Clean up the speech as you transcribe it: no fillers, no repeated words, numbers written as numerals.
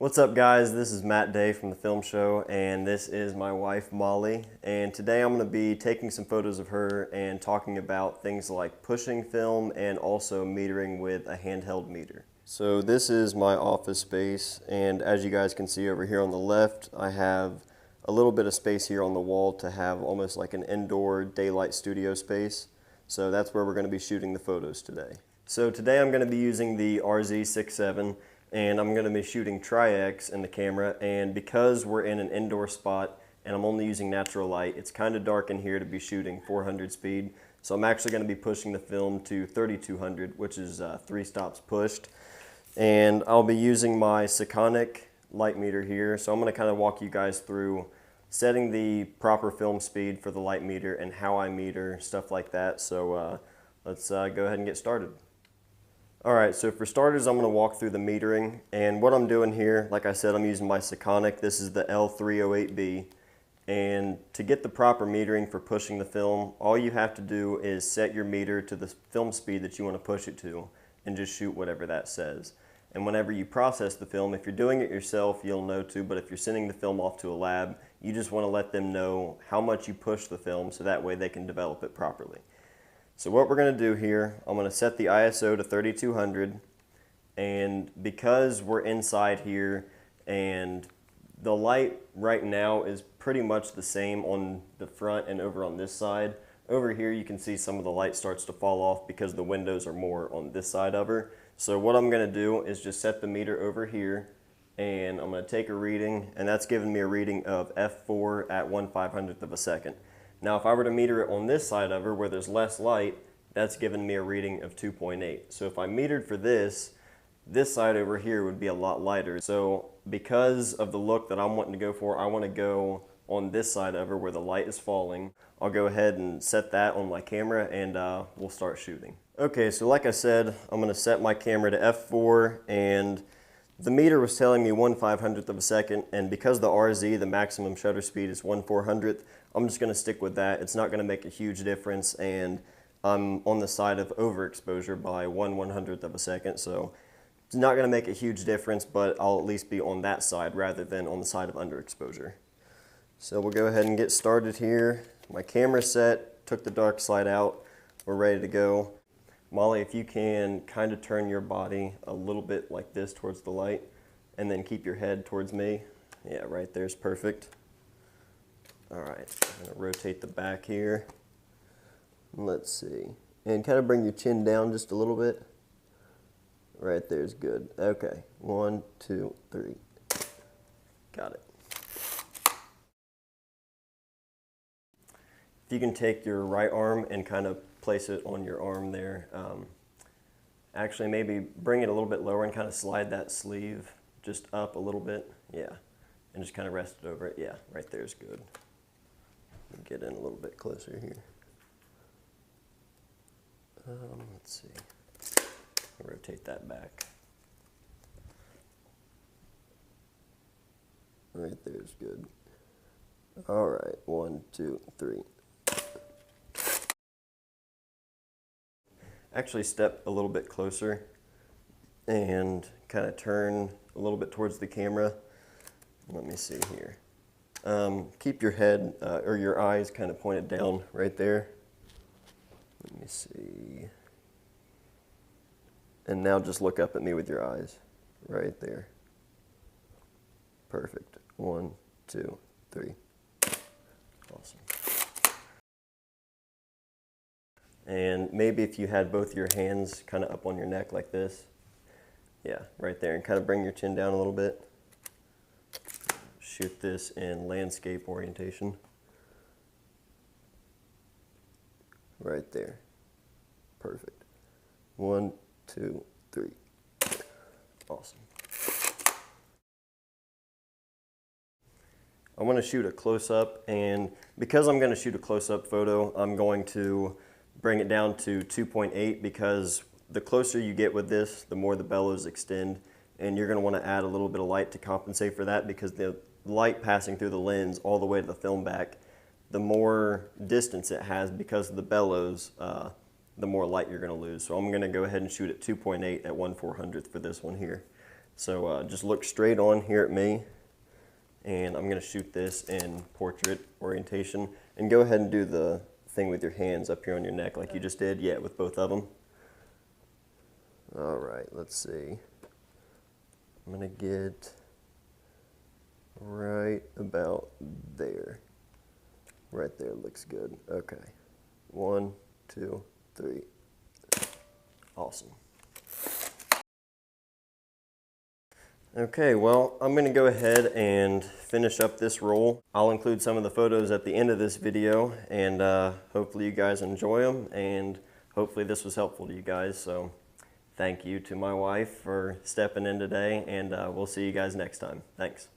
What's up guys, this is Matt Day from the film show and this is my wife Molly, and today I'm going to be taking some photos of her and talking about things like pushing film and also metering with a handheld meter. So this is my office space, and as you guys can see over here on the left, I have a little bit of space here on the wall to have almost like an indoor daylight studio space. So that's where we're going to be shooting the photos today. So today I'm going to be using the RZ67 and I'm going to be shooting Tri-X in the camera, and because we're in an indoor spot and I'm only using natural light, it's kind of dark in here to be shooting 400 speed. So I'm actually going to be pushing the film to 3200, which is 3 stops pushed. And I'll be using my Sekonic light meter here. So I'm going to kind of walk you guys through setting the proper film speed for the light meter and how I meter, stuff like that. So let's go ahead and get started. Alright, so for starters I'm going to walk through the metering, and what I'm doing here, like I said, I'm using my Sekonic. This is the L308B, and to get the proper metering for pushing the film, all you have to do is set your meter to the film speed that you want to push it to and just shoot whatever that says. And whenever you process the film, if you're doing it yourself, you'll know to, but if you're sending the film off to a lab, you just want to let them know how much you push the film so that way they can develop it properly. So what we're going to do here, I'm going to set the ISO to 3200, and because we're inside here and the light right now is pretty much the same on the front and over on this side. Over here you can see some of the light starts to fall off because the windows are more on this side of her. So what I'm going to do is just set the meter over here, and I'm going to take a reading, and that's giving me a reading of F4 at 1/500th of a second. Now if I were to meter it on this side of her where there's less light, that's giving me a reading of 2.8. So if I metered for this side over here would be a lot lighter. So because of the look that I'm wanting to go for, I want to go on this side of her where the light is falling. I'll go ahead and set that on my camera, and we'll start shooting. Okay, so like I said, I'm going to set my camera to f4, and the meter was telling me 1/500th of a second, and because the RZ, the maximum shutter speed, is 1/400th, I'm just going to stick with that. It's not going to make a huge difference, and I'm on the side of overexposure by 1/100th of a second, so it's not going to make a huge difference, but I'll at least be on that side rather than on the side of underexposure. So we'll go ahead and get started here. My camera's set, took the dark slide out, we're ready to go. Molly, if you can kind of turn your body a little bit like this towards the light, and then keep your head towards me. Yeah, right there's perfect. Alright, I'm going to rotate the back here. Let's see. And kind of bring your chin down just a little bit. Right there's good. Okay, 1, 2, 3. Got it. If you can take your right arm and kind of place it on your arm there. Actually, maybe bring it a little bit lower and kind of slide that sleeve just up a little bit. Yeah, and just kind of rest it over it. Yeah, right there's good. Get in a little bit closer here. Let's see. Rotate that back. Right there's good. All right, 1, 2, 3. Actually step a little bit closer and kind of turn a little bit towards the camera. Let me see here. Keep your head or your eyes kind of pointed down right there. Let me see. And now just look up at me with your eyes right there. Perfect. 1, 2, 3. Awesome. And maybe if you had both your hands kind of up on your neck like this. Yeah, right there. And kind of bring your chin down a little bit. Shoot this in landscape orientation. Right there. Perfect. 1, 2, 3. Awesome. I want to shoot a close-up, and because I'm going to shoot a close-up photo, I'm going to bring it down to 2.8, because the closer you get with this, the more the bellows extend, and you're going to want to add a little bit of light to compensate for that, because the light passing through the lens all the way to the film back, the more distance it has because of the bellows, the more light you're going to lose. So I'm going to go ahead and shoot at 2.8 at 1/400th for this one here. So just look straight on here at me, and I'm going to shoot this in portrait orientation. And go ahead and do the thing with your hands up here on your neck like you just did. Yeah, with both of them. All right, let's see. I'm going to get right about there. Right there looks good. Okay. 1, 2, 3. Awesome. Okay, well, I'm going to go ahead and finish up this roll. I'll include some of the photos at the end of this video, and hopefully you guys enjoy them, and hopefully this was helpful to you guys. So thank you to my wife for stepping in today, and we'll see you guys next time. Thanks.